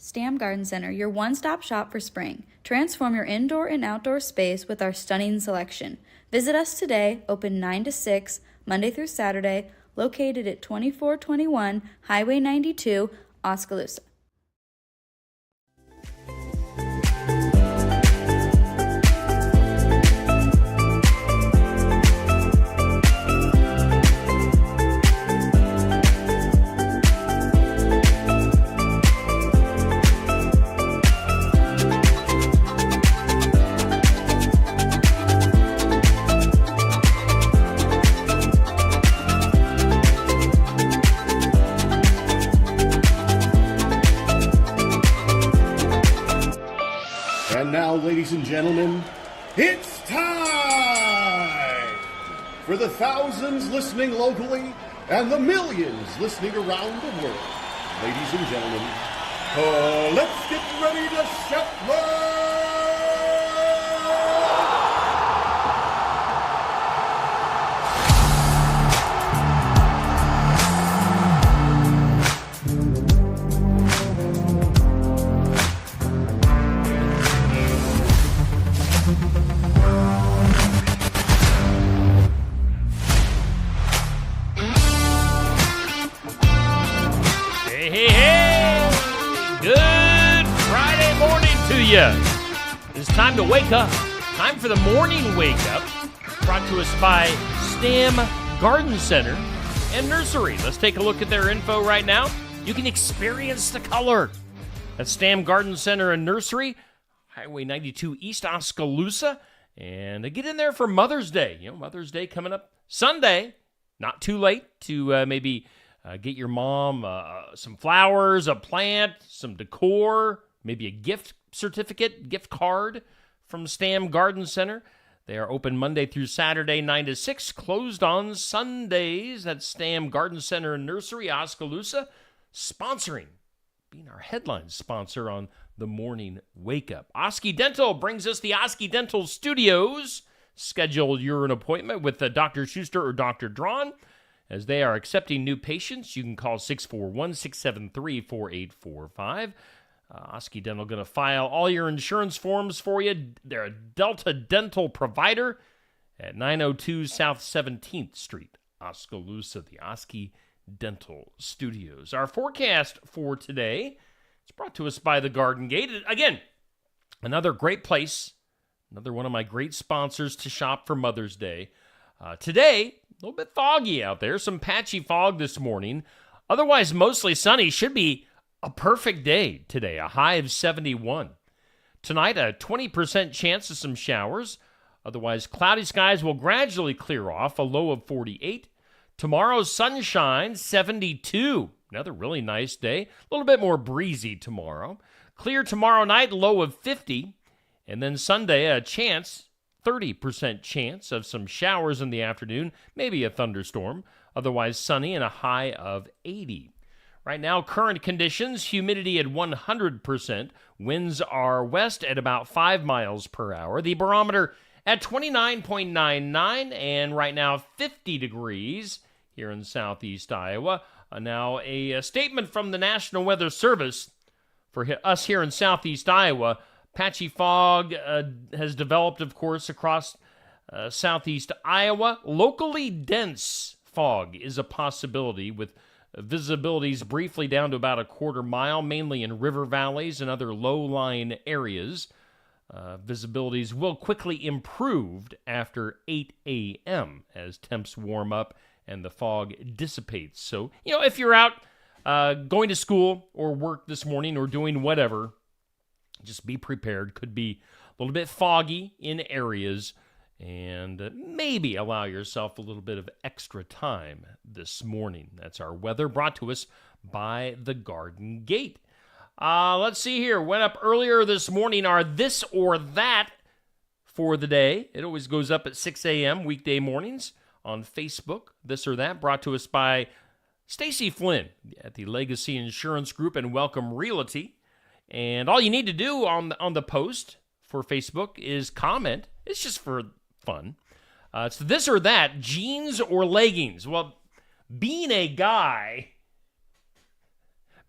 Stam Garden Center, your one-stop shop for spring. Transform your indoor and outdoor space with our stunning selection. Visit us today, open 9 to 6, Monday through Saturday, located at 2421 Highway 92, Oskaloosa. And now, ladies and gentlemen, it's time for the thousands listening locally and the millions listening around the world. Ladies and gentlemen, let's get ready to shuffle! It's time to wake up. Time for the morning wake up. Brought to us by Stam Garden Center and Nursery. Let's take a look at their info right now. You can experience the color at Stam Garden Center and Nursery, Highway 92 East Oskaloosa. And get in there for Mother's Day. You know, Mother's Day coming up Sunday. Not too late to maybe get your mom some flowers, a plant, some decor, maybe a gift certificate, gift card from Stam Garden Center. They are open Monday through Saturday, 9 to 6, closed on Sundays. That's Stam Garden Center and Nursery, Oskaloosa, being our headline sponsor on the morning wake up. Oski Dental brings us the Oski Dental Studios. Schedule your appointment with Dr. Schuster or Dr. Drawn. As they are accepting new patients, you can call 641-673-4845. Oski Dental going to file all your insurance forms for you. They're a Delta Dental provider at 902 South 17th Street, Oskaloosa, the Oski Dental Studios. Our forecast for today is brought to us by the Garden Gate. Again, another great place, another one of my great sponsors to shop for Mother's Day. Today, a little bit foggy out there, some patchy fog this morning. Otherwise, mostly sunny. Should be a perfect day today, a high of 71. Tonight, a 20% chance of some showers. Otherwise, cloudy skies will gradually clear off, a low of 48. Tomorrow, sunshine, 72. Another really nice day. A little bit more breezy tomorrow. Clear tomorrow night, low of 50. And then Sunday, a chance, 30% chance of some showers in the afternoon, maybe a thunderstorm. Otherwise, sunny and a high of 80. Right now, current conditions, humidity at 100%. Winds are west at about 5 miles per hour. The barometer at 29.99, and right now 50 degrees here in southeast Iowa. Now, a statement from the National Weather Service for us here in southeast Iowa. Patchy fog has developed, of course, across southeast Iowa. Locally dense fog is a possibility with visibilities briefly down to about a quarter mile, mainly in river valleys and other low-lying areas. Visibilities will quickly improve after 8 a.m. as temps warm up and the fog dissipates. So, if you're out going to school or work this morning or doing whatever, just be prepared. Could be a little bit foggy in areas, and maybe allow yourself a little bit of extra time this morning. That's our weather brought to us by the Garden Gate. Let's see here. Went up earlier this morning, our this or that for the day. It always goes up at 6 a.m. weekday mornings on Facebook. This or that brought to us by Stacy Flynn at the Legacy Insurance Group and Welcome Realty. And all you need to do on the post for Facebook is comment. It's just for fun. It's this or that, jeans or leggings. Well, being a guy,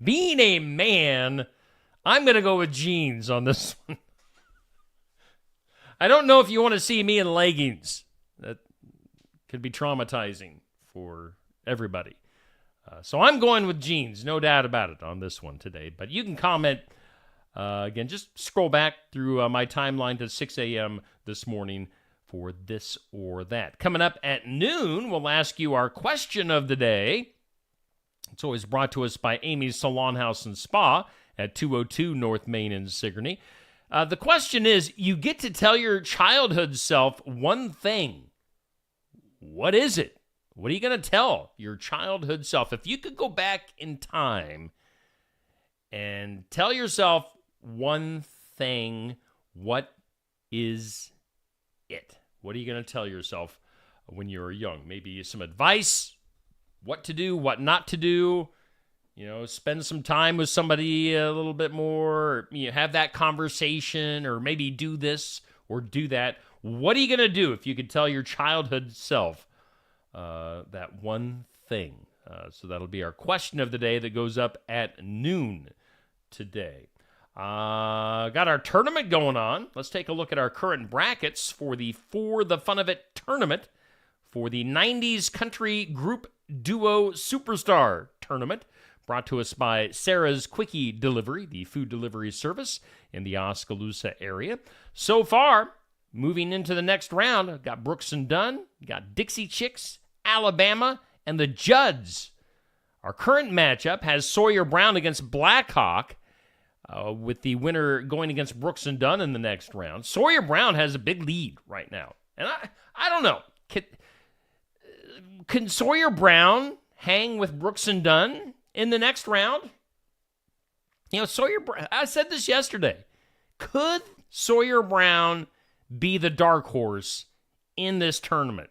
being a man, I'm going to go with jeans on this one. I don't know if you want to see me in leggings. That could be traumatizing for everybody. So I'm going with jeans, no doubt about it, on this one today. But you can comment, again, just scroll back through my timeline to 6 a.m. this morning for this or that. Coming up at noon, we'll ask you our question of the day. It's always brought to us by Amy's Salon House and Spa at 202 North Main in Sigourney. The question is, you get to tell your childhood self one thing. What is it? What are you going to tell your childhood self? If you could go back in time and tell yourself one thing, what is it? What are you going to tell yourself when you were young? Maybe some advice, what to do, what not to do. You know, spend some time with somebody a little bit more, or, you know, have that conversation, or maybe do this or do that. What are you going to do if you could tell your childhood self that one thing? So that'll be our question of the day that goes up at noon today. Got our tournament going on. Let's take a look at our current brackets for the For the Fun of It tournament for the 90s Country Group Duo Superstar Tournament, brought to us by Sarah's Quickie Delivery, the food delivery service in the Oskaloosa area. So far, moving into the next round, I've got Brooks and Dunn, got Dixie Chicks, Alabama, and the Judds. Our current matchup has Sawyer Brown against Blackhawk, with the winner going against Brooks and Dunn in the next round. Sawyer Brown has a big lead right now. And I don't know. Can Sawyer Brown hang with Brooks and Dunn in the next round? You know, Sawyer Brown, I said this yesterday. Could Sawyer Brown be the dark horse in this tournament?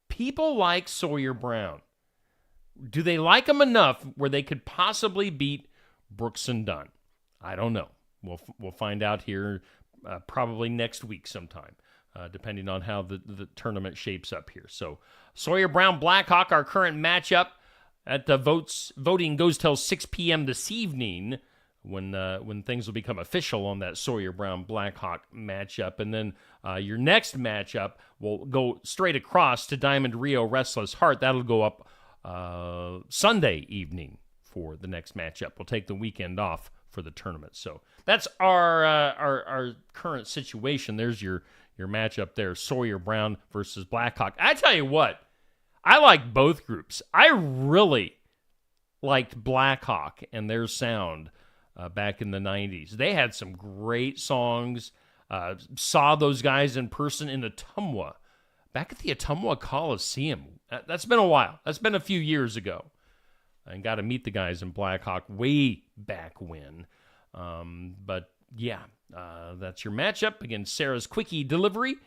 People like Sawyer Brown. Do they like him enough where they could possibly beat Brooks and Dunn? I don't know. We'll find out here probably next week sometime, depending on how the tournament shapes up here. So Sawyer Brown, Blackhawk, our current matchup. At the voting goes till 6 p.m. this evening, when things will become official on that Sawyer Brown Blackhawk matchup. And then your next matchup will go straight across to Diamond Rio Restless Heart. That'll go up Sunday evening for the next matchup. We'll take the weekend off for the tournament. So that's our current situation. There's your matchup there, Sawyer Brown versus Blackhawk. I tell you what, I like both groups. I really liked Blackhawk and their sound back in the 90s. They had some great songs. Saw those guys in person in Ottumwa, back at the Ottumwa Coliseum. That's been a while. That's been a few years ago. And got to meet the guys in Blackhawk way back when. But yeah, that's your matchup against Sarah's Quickie Delivery.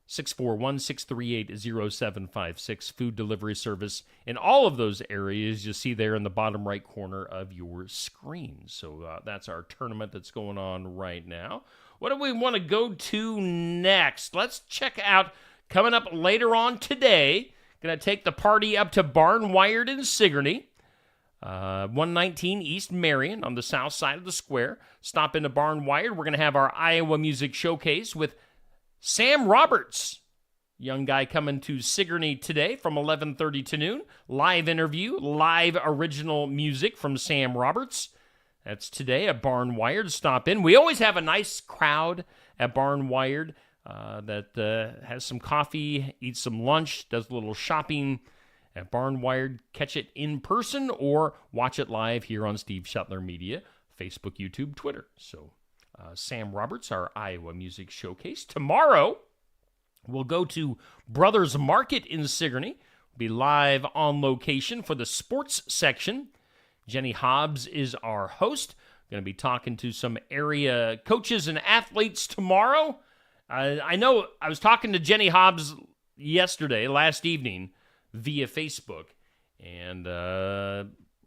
641-638-0756, food delivery service in all of those areas you see there in the bottom right corner of your screen. So that's our tournament that's going on right now. What do we want to go to next? Let's check out, coming up later on today, going to take the party up to Barnwired in Sigourney. 119 East Marion on the south side of the square. Stop into Barnwired. We're going to have our Iowa Music Showcase with Sam Roberts, young guy coming to Sigourney today from 11:30 to noon. Live interview, live original music from Sam Roberts. That's today at Barnwired. Stop in. We always have a nice crowd at Barnwired that has some coffee, eats some lunch, does a little shopping at Barnwired. Catch it in person or watch it live here on Steve Shetler Media, Facebook, YouTube, Twitter. So Sam Roberts, our Iowa Music Showcase. Tomorrow, we'll go to Brothers Market in Sigourney. We'll be live on location for the sports section. Jenny Hobbs is our host. Going to be talking to some area coaches and athletes tomorrow. I know I was talking to Jenny Hobbs last evening, via Facebook, and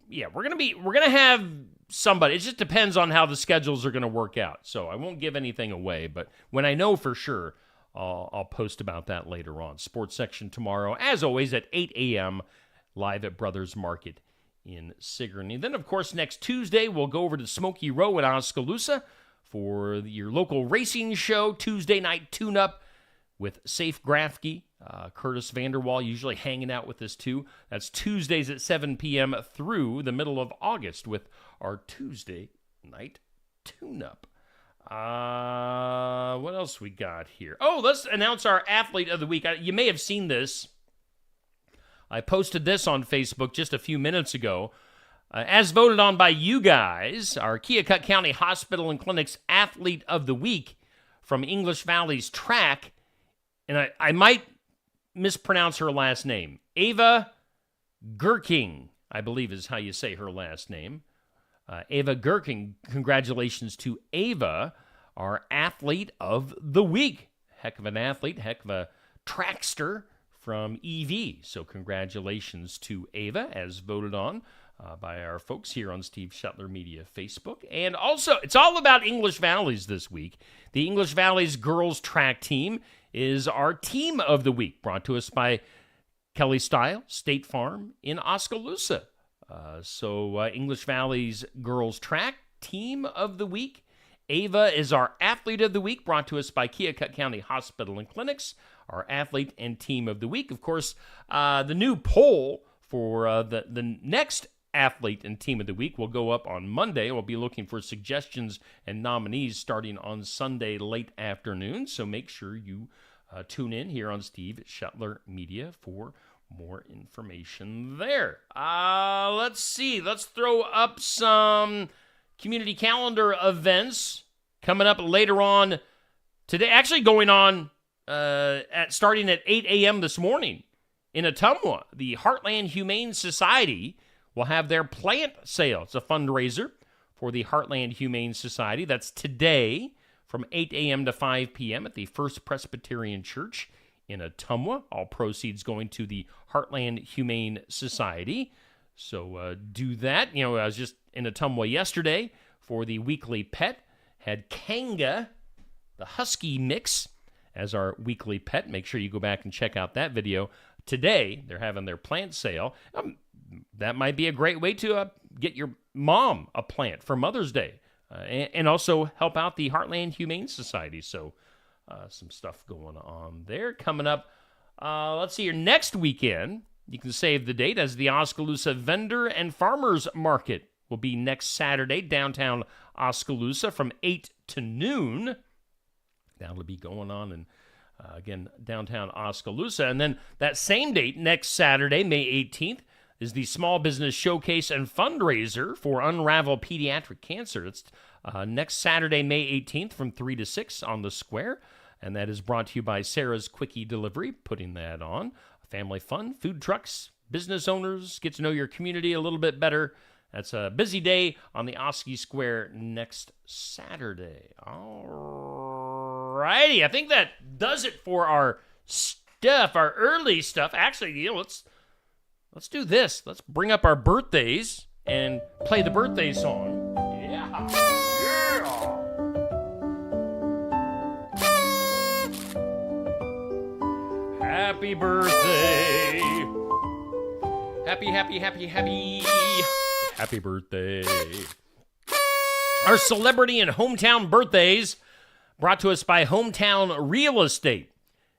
yeah, we're gonna have somebody. It just depends on how the schedules are gonna work out. So I won't give anything away, but when I know for sure, I'll post about that later on. Sports section tomorrow, as always, at 8 a.m. live at Brothers Market in Sigourney. Then, of course, next Tuesday, we'll go over to Smoky Row in Oskaloosa for your local racing show, Tuesday night tune-up with Safe Grafke. Curtis Vanderwall usually hanging out with us, too. That's Tuesdays at 7 p.m. through the middle of August with our Tuesday night tune-up. What else we got here? Oh, let's announce our Athlete of the Week. You may have seen this. I posted this on Facebook just a few minutes ago. As voted on by you guys, our Keokuk County Hospital and Clinic's Athlete of the Week from English Valley's track, and I might mispronounce her last name, Ava Gurking, I believe is how you say her last name. Ava Gurking, congratulations to Ava, our Athlete of the Week. Heck of an athlete, heck of a trackster from EV. So congratulations to Ava, as voted on by our folks here on Steve Shetler Media Facebook. And also, it's all about English Valleys this week. The English Valleys girls track team is our Team of the Week, brought to us by Kelly Style, State Farm in Oskaloosa. So English Valleys girls track Team of the Week. Ava is our Athlete of the Week, brought to us by Keokuk County Hospital and Clinics, our Athlete and Team of the Week. Of course, the new poll for the next Athlete and Team of the Week will go up on Monday. We'll be looking for suggestions and nominees starting on Sunday late afternoon, so make sure you tune in here on Steve Shetler Media for more information there. Let's see. Let's throw up some community calendar events coming up later on today. Actually going on starting at 8 a.m. this morning in Ottumwa. The Heartland Humane Society will have their plant sale. It's a fundraiser for the Heartland Humane Society. That's today from 8 a.m. to 5 p.m. at the First Presbyterian Church in Ottumwa. All proceeds going to the Heartland Humane Society. So do that. I was just in Ottumwa yesterday for the weekly pet. Had Kanga, the husky mix, as our weekly pet. Make sure you go back and check out that video. Today, they're having their plant sale. That might be a great way to get your mom a plant for Mother's Day and also help out the Heartland Humane Society. So some stuff going on there. Coming up, let's see here, next weekend, you can save the date as the Oskaloosa Vendor and Farmers Market will be next Saturday, downtown Oskaloosa from 8 to noon. That'll be going on in, again, downtown Oskaloosa. And then that same date, next Saturday, May 18th, is the Small Business Showcase and Fundraiser for Unravel Pediatric Cancer. It's next Saturday, May 18th from 3 to 6 on the square. And that is brought to you by Sarah's Quickie Delivery, putting that on. Family fun, food trucks, business owners, get to know your community a little bit better. That's a busy day on the Oski Square next Saturday. All righty. I think that does it for our stuff, our early stuff. Actually, let's do this. Let's bring up our birthdays and play the birthday song. Yeah. Happy birthday. Happy birthday. Our celebrity and hometown birthdays brought to us by Hometown Real Estate.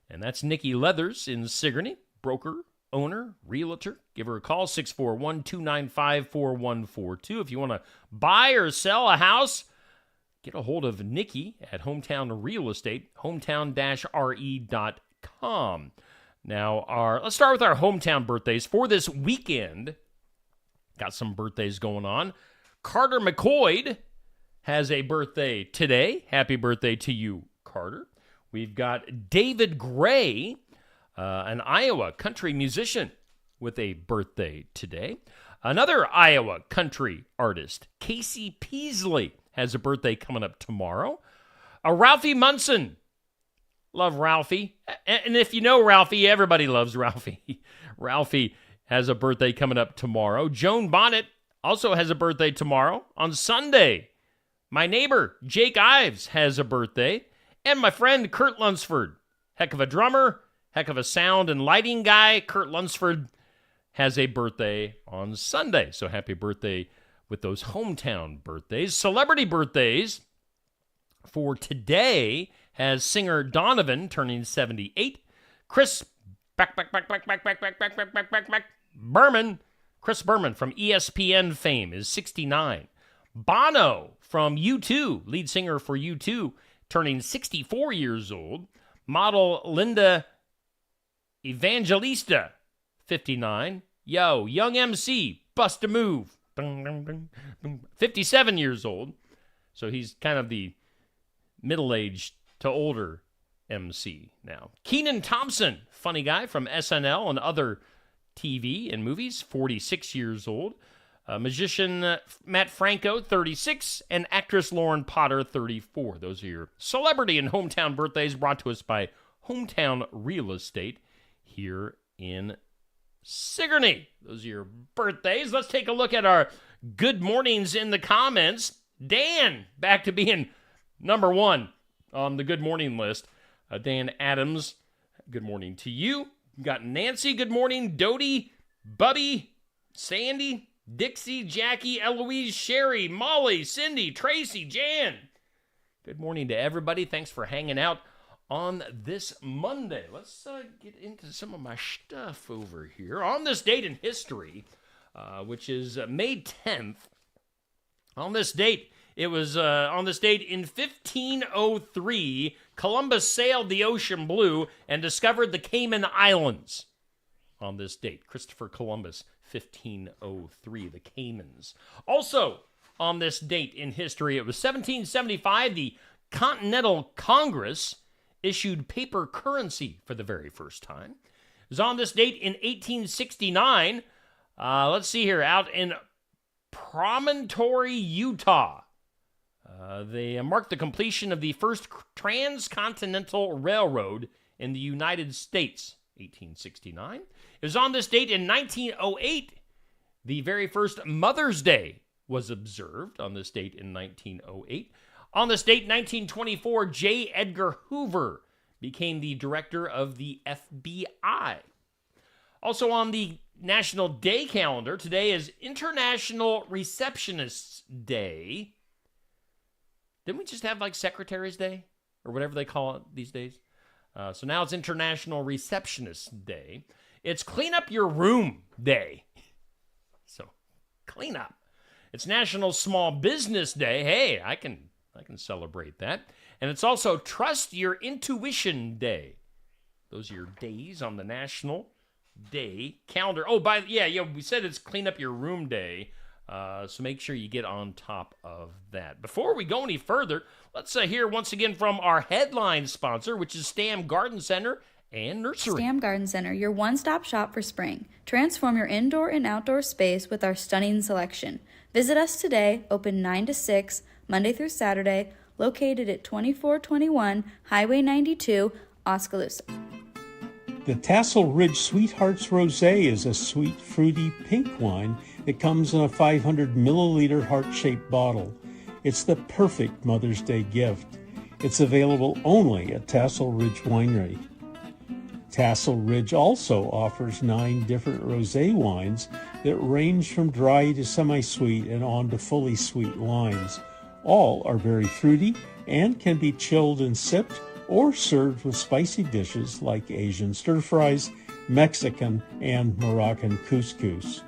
And that's Nikki Leathers in Sigourney, broker, owner, realtor. Give her a call, 641-295-4142. If you want to buy or sell a house, get a hold of Nikki at Hometown Real Estate, hometown-re.com. Now, let's start with our hometown birthdays. For this weekend, got some birthdays going on. Carter McCoy has a birthday today. Happy birthday to you, Carter. We've got David Gray, an Iowa country musician, with a birthday today. Another Iowa country artist, Casey Peasley, has a birthday coming up tomorrow. Ralphie Munson. Love Ralphie. And if you know Ralphie, everybody loves Ralphie. Ralphie has a birthday coming up tomorrow. Joan Bonnet also has a birthday tomorrow. On Sunday, my neighbor, Jake Ives, has a birthday. And my friend, Kurt Lunsford. Heck of a drummer, heck of a sound and lighting guy. Kurt Lunsford has a birthday on Sunday. So happy birthday with those hometown birthdays. Celebrity birthdays for today has singer Donovan turning 78. Chris Berman. Chris Berman from ESPN fame is 69. Bono from U2, lead singer for U2, turning 64 years old. Model Linda Evangelista, 59. Yo, Young MC, Bust a Move, 57 years old. So he's kind of the middle-aged to older MC now. Kenan Thompson, funny guy from SNL and other TV and movies, 46 years old. Magician Matt Franco, 36, and actress Lauren Potter, 34. Those are your celebrity and hometown birthdays brought to us by Hometown Real Estate here in Sigourney. Those are your birthdays. Let's take a look at our good mornings in the comments. Dan, back to being number one on the good morning list. Dan Adams, good morning to you. Got Nancy, good morning. Dodie, Bubby, Sandy, Dixie, Jackie, Eloise, Sherry, Molly, Cindy, Tracy, Jan. Good morning to everybody. Thanks for hanging out on this Monday. Let's get into some of my stuff over here. On this date in history, which is May 10th, on this date in 1503, Columbus sailed the ocean blue and discovered the Cayman Islands. On this date, Christopher Columbus, 1503, the Caymans. Also, on this date in history, it was 1775, the Continental Congress issued paper currency for the very first time. It was on this date in 1869, let's see here, out in Promontory, Utah. They marked the completion of the first transcontinental railroad in the United States, 1869. It was on this date in 1908, the very first Mother's Day was observed on this date in 1908. On this date, 1924, J. Edgar Hoover became the director of the FBI. Also on the National Day calendar, today is International Receptionists Day. Didn't we just have like Secretary's Day or whatever they call it these days? So now it's International Receptionist Day. It's Clean Up Your Room Day. So clean up. It's National Small Business Day. Hey, I can celebrate that. And it's also Trust Your Intuition Day. Those are your days on the National Day calendar. Oh, we said it's Clean Up Your Room Day. So make sure you get on top of that. Before we go any further, let's hear once again from our headline sponsor, which is Stam Garden Center and Nursery. Stam Garden Center, your one-stop shop for spring. Transform your indoor and outdoor space with our stunning selection. Visit us today, open 9 to 6, Monday through Saturday, located at 2421 Highway 92, Oskaloosa. The Tassel Ridge Sweethearts Rosé is a sweet, fruity pink wine that comes in a 500 milliliter heart-shaped bottle. It's the perfect Mother's Day gift. It's available only at Tassel Ridge Winery. Tassel Ridge also offers 9 different rosé wines that range from dry to semi-sweet and on to fully sweet wines. All are very fruity and can be chilled and sipped or served with spicy dishes like Asian stir-fries, Mexican, and Moroccan couscous.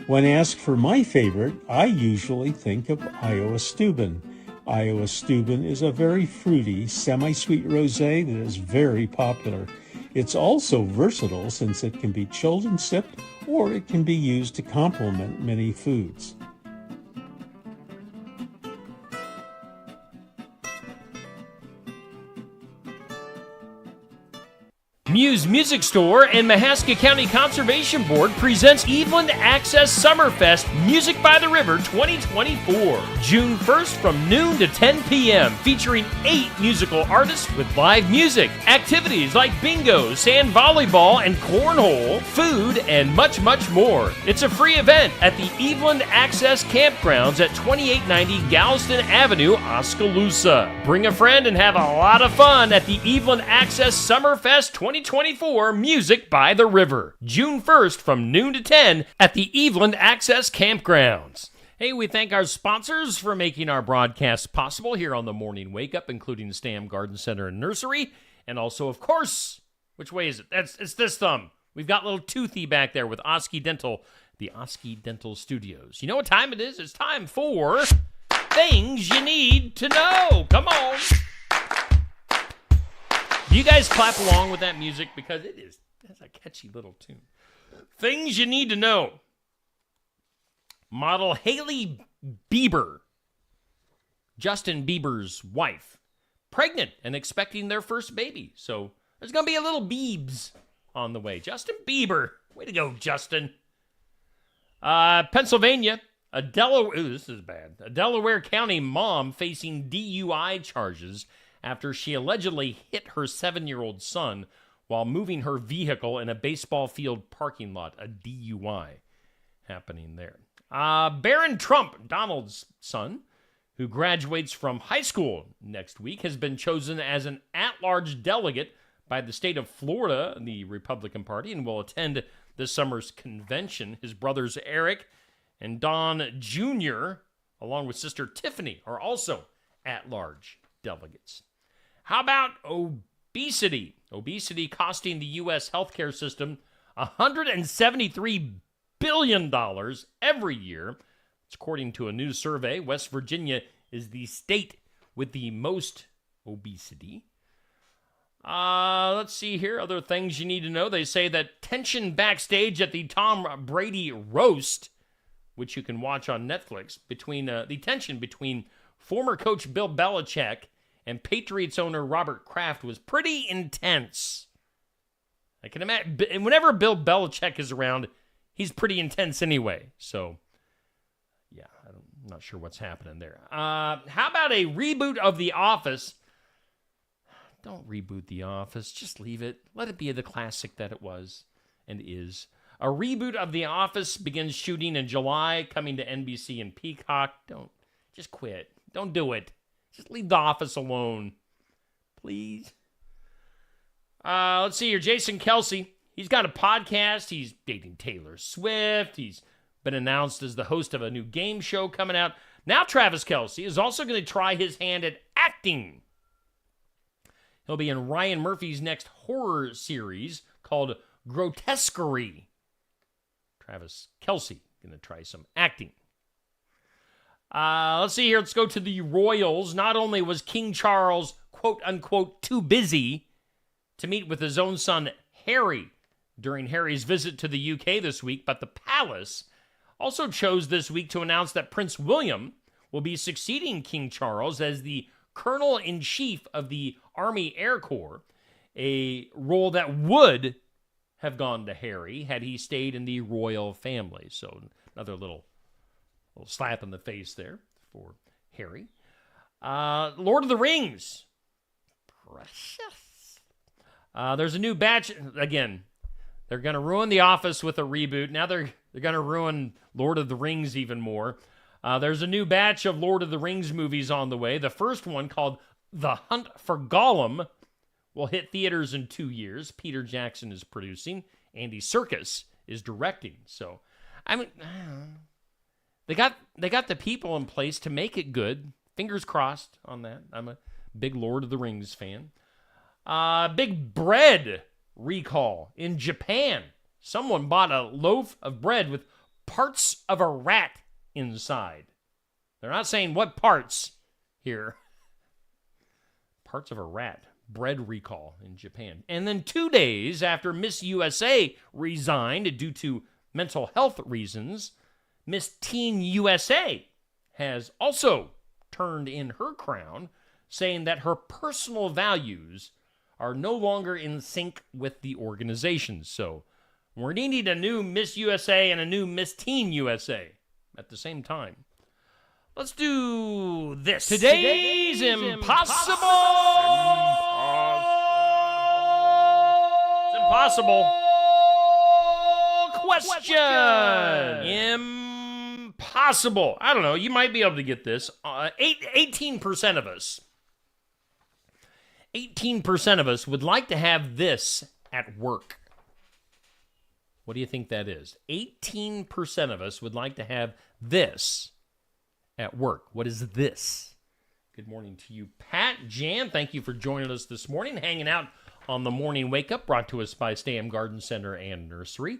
When asked for my favorite, I usually think of Iowa Steuben. Iowa Steuben is a very fruity, semi-sweet rosé that is very popular. It's also versatile since it can be chilled and sipped, or it can be used to complement many foods. Muse Music Store and Mahaska County Conservation Board presents Eveland Access Summerfest Music by the River 2024. June 1st from noon to 10 p.m. featuring 8 musical artists with live music, activities like bingo, sand volleyball, and cornhole, food, and much, much more. It's a free event at the Eveland Access Campgrounds at 2890 Galveston Avenue, Oskaloosa. Bring a friend and have a lot of fun at the Eveland Access Summerfest 2024. 2024 Music by the River, June 1st from noon to 10 at the Eveland Access Campgrounds. Hey, we thank our sponsors for making our broadcast possible here on the Morning Wake Up, including Stam Garden Center and Nursery, and also, of course, which way is it? It's this thumb. We've got little Toothy back there with Oski Dental, the Oski Dental Studios. You know what time it is? It's time for Things You Need to Know. Come on. Do you guys clap along with that music? Because that's a catchy little tune. Things You Need to Know. Model Hailey Bieber, Justin Bieber's wife, pregnant and expecting their first baby. So there's going to be a little Biebs on the way. Justin Bieber. Way to go, Justin. Pennsylvania, this is bad. A Delaware County mom facing DUI charges after she allegedly hit her 7-year-old son while moving her vehicle in a baseball field parking lot. A DUI happening there. Barron Trump, Donald's son, who graduates from high school next week, has been chosen as an at-large delegate by the state of Florida, the Republican Party, and will attend this summer's convention. His brothers Eric and Don Jr., along with sister Tiffany, are also at-large delegates. How about obesity? Obesity costing the U.S. healthcare system $173 billion every year. It's according to a new survey. West Virginia is the state with the most obesity. Let's see here. Other things you need to know. They say that tension backstage at the Tom Brady roast, which you can watch on Netflix, between the tension between former coach Bill Belichick and Patriots owner Robert Kraft was pretty intense. I can imagine. Whenever Bill Belichick is around, he's pretty intense anyway. So, yeah, I'm not sure what's happening there. How about a reboot of The Office? Don't reboot The Office. Just leave it. Let it be the classic that it was and is. A reboot of The Office begins shooting in July, coming to NBC and Peacock. Just quit. Don't do it. Just leave The Office alone. Please. Let's see here. Jason Kelce. He's got a podcast. He's dating Taylor Swift. He's been announced as the host of a new game show coming out. Now Travis Kelce is also going to try his hand at acting. He'll be in Ryan Murphy's next horror series called Grotesquerie. Travis Kelce going to try some acting. Let's see here. Let's go to the Royals. Not only was King Charles, quote unquote, too busy to meet with his own son, Harry, during Harry's visit to the UK this week, but the palace also chose this week to announce that Prince William will be succeeding King Charles as the Colonel-in-Chief of the Army Air Corps, a role that would have gone to Harry had he stayed in the royal family. So another little slap in the face there for Harry. Lord of the Rings. Precious. There's a new batch. Again, they're going to ruin The Office with a reboot. Now they're going to ruin Lord of the Rings even more. There's a new batch of Lord of the Rings movies on the way. The first one, called The Hunt for Gollum, will hit theaters in 2 years. Peter Jackson is producing. Andy Serkis is directing. So, I mean, they got the people in place to make it good. Fingers crossed on that. I'm a big Lord of the Rings fan. Big bread recall in Japan. Someone bought a loaf of bread with parts of a rat inside. They're not saying what parts here. Parts of a rat. Bread recall in Japan. And then 2 days after Miss USA resigned due to mental health reasons, Miss Teen USA has also turned in her crown, saying that her personal values are no longer in sync with the organization. So we're needing a new Miss USA and a new Miss Teen USA at the same time. Let's do this. Today's impossible. It's impossible question. Impossible. I don't know. You might be able to get this. 18% of us would like to have this at work. What do you think that is? 18% of us would like to have this at work. What is this? Good morning to you, Pat. Jan, thank you for joining us this morning, hanging out on the Morning Wake Up, brought to us by Stam Garden Center and Nursery.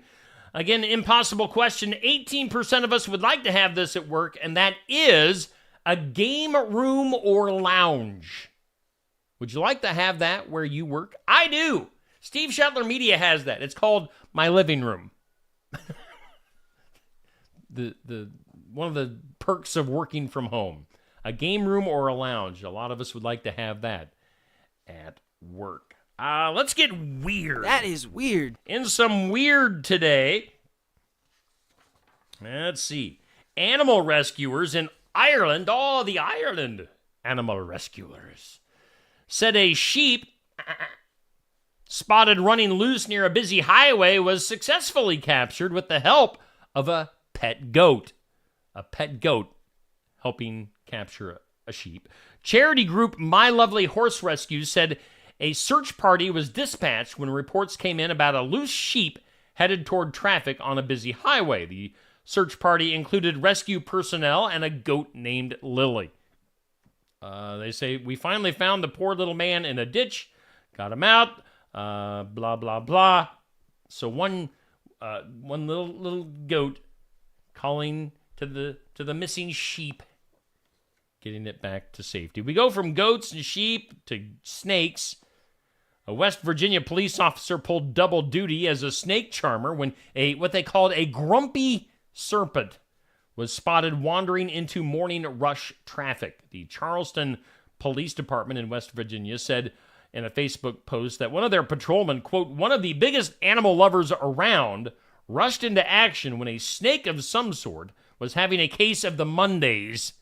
Again, impossible question. 18% of us would like to have this at work, and that is a game room or lounge. Would you like to have that where you work? I do. Steve Shetler Media has that. It's called My Living Room. the one of the perks of working from home. A game room or a lounge. A lot of us would like to have that at work. Let's get weird. That is weird. In some weird today, let's see. Animal rescuers in Ireland, the Ireland animal rescuers, said a sheep spotted running loose near a busy highway was successfully captured with the help of a pet goat. A pet goat helping capture a sheep. Charity group My Lovely Horse Rescue said a search party was dispatched when reports came in about a loose sheep headed toward traffic on a busy highway. The search party included rescue personnel and a goat named Lily. They say, we finally found the poor little man in a ditch, got him out, blah, blah, blah. So one little goat calling to the missing sheep, getting it back to safety. We go from goats and sheep to snakes. A West Virginia police officer pulled double duty as a snake charmer when what they called a grumpy serpent was spotted wandering into morning rush traffic. The Charleston Police Department in West Virginia said in a Facebook post that one of their patrolmen, quote, one of the biggest animal lovers around, rushed into action when a snake of some sort was having a case of the Mondays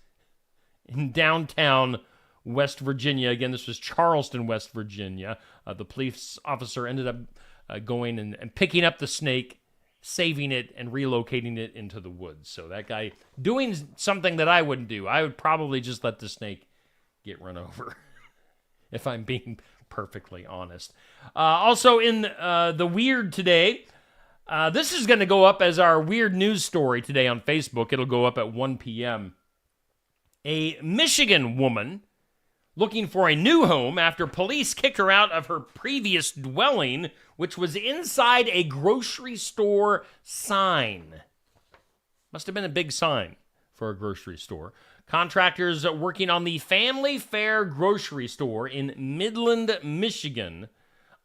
in downtown West Virginia. Again, this was Charleston, West Virginia. The police officer ended up going and picking up the snake, saving it, and relocating it into the woods. So that guy doing something that I wouldn't do. I would probably just let the snake get run over, if I'm being perfectly honest. Also in the weird today, this is going to go up as our weird news story today on Facebook. It'll go up at 1 p.m. A Michigan woman looking for a new home after police kicked her out of her previous dwelling, which was inside a grocery store sign. Must have been a big sign for a grocery store. Contractors working on the Family Fare grocery store in Midland, Michigan,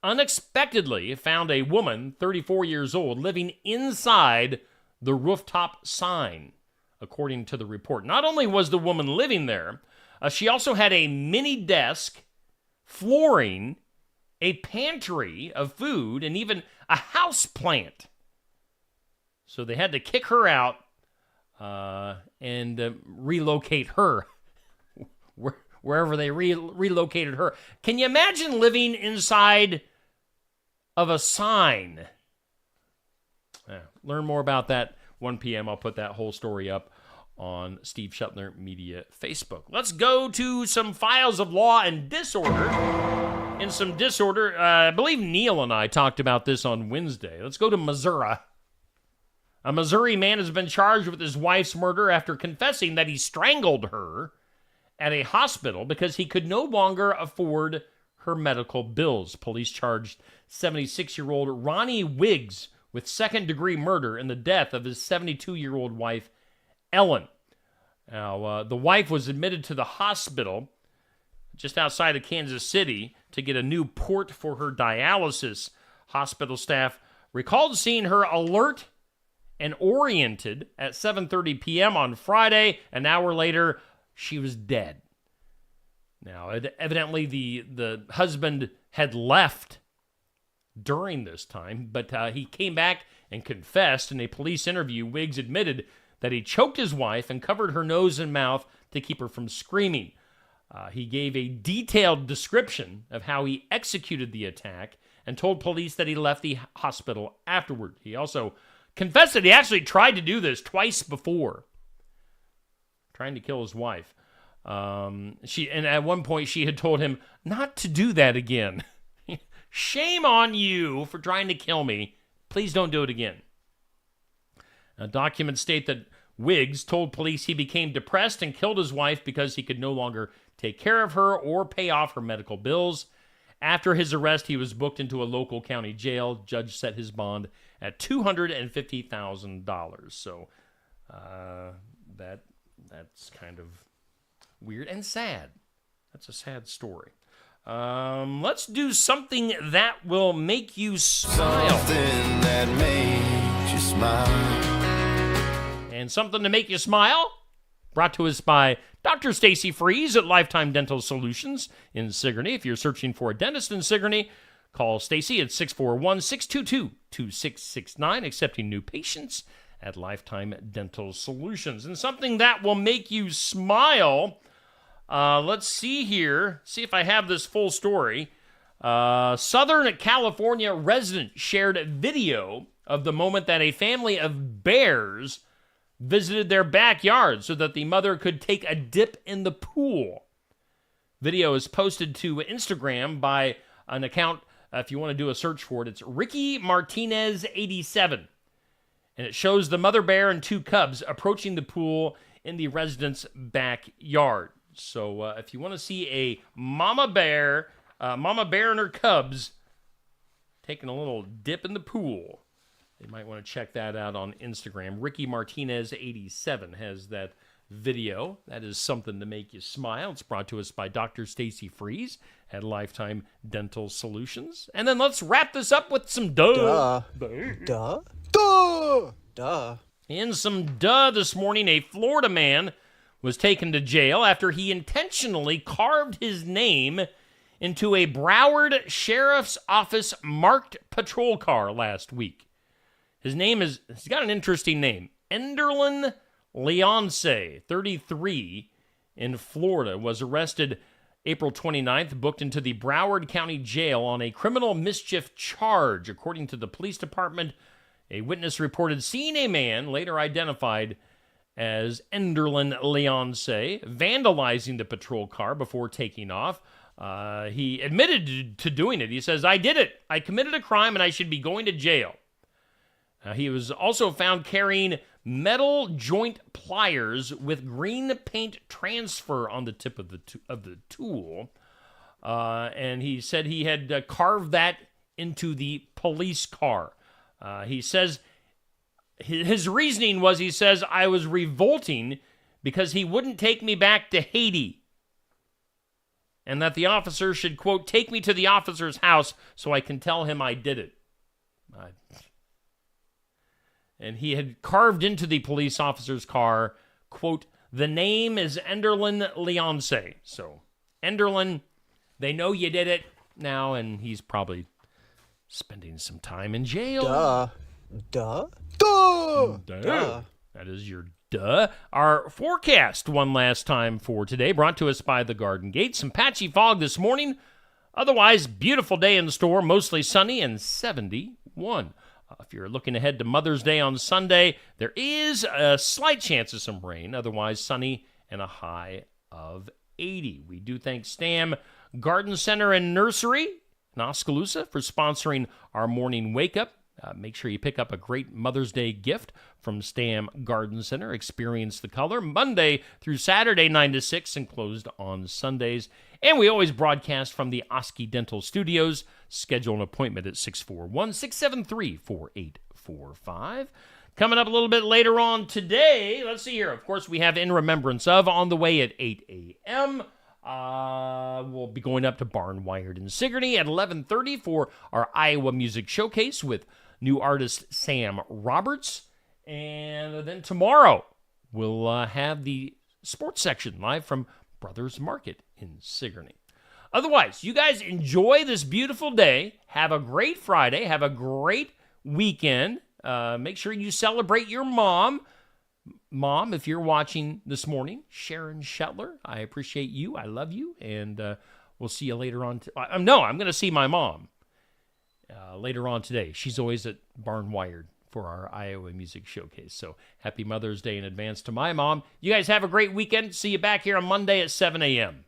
unexpectedly found a woman, 34 years old, living inside the rooftop sign, according to the report. Not only was the woman living there, she also had a mini desk, flooring, a pantry of food, and even a house plant. So they had to kick her out and relocate her wherever they relocated her. Can you imagine living inside of a sign? Learn more about that 1 p.m. I'll put that whole story up on Steve Shetler Media Facebook. Let's go to some files of law and disorder. In some disorder, I believe Neil and I talked about this on Wednesday. Let's go to Missouri. A Missouri man has been charged with his wife's murder after confessing that he strangled her at a hospital because he could no longer afford her medical bills. Police charged 76-year-old Ronnie Wiggs with second-degree murder in the death of his 72-year-old wife, Ellen. Now, the wife was admitted to the hospital just outside of Kansas City to get a new port for her dialysis. Hospital staff recalled seeing her alert and oriented at 7:30 p.m. on Friday. An hour later, she was dead. Now, evidently, the husband had left during this time, but he came back and confessed. In a police interview, Wiggs admitted that he choked his wife and covered her nose and mouth to keep her from screaming. He gave a detailed description of how he executed the attack and told police that he left the hospital afterward. He also confessed that he actually tried to do this twice before, trying to kill his wife. And at one point she had told him not to do that again. Shame on you for trying to kill me. Please don't do it again. Documents state that Wiggs told police he became depressed and killed his wife because he could no longer take care of her or pay off her medical bills. After his arrest, he was booked into a local county jail. Judge set his bond at $250,000. So that's kind of weird and sad. That's a sad story. Let's do something that will make you smile. Something that makes you smile. And something to make you smile, brought to us by Dr. Stacy Freeze at Lifetime Dental Solutions in Sigourney. If you're searching for a dentist in Sigourney, call Stacy at 641-622-2669, accepting new patients at Lifetime Dental Solutions. And something that will make you smile, let's see here, see if I have this full story. Southern California resident shared a video of the moment that a family of bears visited their backyard so that the mother could take a dip in the pool. Video is posted to Instagram by an account, if you want to do a search for it, it's Ricky Martinez 87. And it shows the mother bear and two cubs approaching the pool in the resident's backyard. So if you want to see a mama bear and her cubs taking a little dip in the pool, you might want to check that out on Instagram. Ricky Martinez 87 has that video. That is something to make you smile. It's brought to us by Dr. Stacy Freeze at Lifetime Dental Solutions. And then let's wrap this up with some duh. Duh. In some duh this morning, a Florida man was taken to jail after he intentionally carved his name into a Broward Sheriff's Office marked patrol car last week. He's got an interesting name. Enderlin Leonce, 33, in Florida, was arrested April 29th, booked into the Broward County Jail on a criminal mischief charge. According to the police department, a witness reported seeing a man, later identified as Enderlin Leonce, vandalizing the patrol car before taking off. He admitted to doing it. He says, "I did it. I committed a crime and I should be going to jail." He was also found carrying metal joint pliers with green paint transfer on the tip of the tool. And he said he had carved that into the police car. He says his reasoning was, he says, "I was revolting because he wouldn't take me back to Haiti. And that the officer should, quote, take me to the officer's house so I can tell him I did it." And he had carved into the police officer's car, quote, "The name is Enderlin Leonce." So, Enderlin, they know you did it now, and he's probably spending some time in jail. Duh. That is your duh. Our forecast one last time for today, brought to us by the Garden Gate. Some patchy fog this morning. Otherwise, beautiful day in store, mostly sunny and 71. If you're looking ahead to Mother's Day on Sunday, there is a slight chance of some rain. Otherwise, sunny and a high of 80. We do thank Stam Garden Center and Nursery in Oskaloosa for sponsoring our morning wake-up. Make sure you pick up a great Mother's Day gift from Stam Garden Center. Experience the color Monday through Saturday, 9 to 6, and closed on Sundays. And we always broadcast from the Oski Dental Studios. Schedule an appointment at 641-673-4845. Coming up a little bit later on today, let's see here. Of course, we have In Remembrance Of on the way at 8 a.m. We'll be going up to Barnwired in Sigourney at 11:30 for our Iowa Music Showcase with new artist Sam Roberts. And then tomorrow, we'll have the sports section live from Brothers Market in Sigourney. Otherwise, you guys enjoy this beautiful day. Have a great Friday. Have a great weekend. Make sure you celebrate your mom. Mom, if you're watching this morning, Sharon Shetler, I appreciate you. I love you. And we'll see you later on. I'm going to see my mom later on today. She's always at Barnwired for our Iowa Music Showcase. So happy Mother's Day in advance to my mom. You guys have a great weekend. See you back here on Monday at 7 a.m.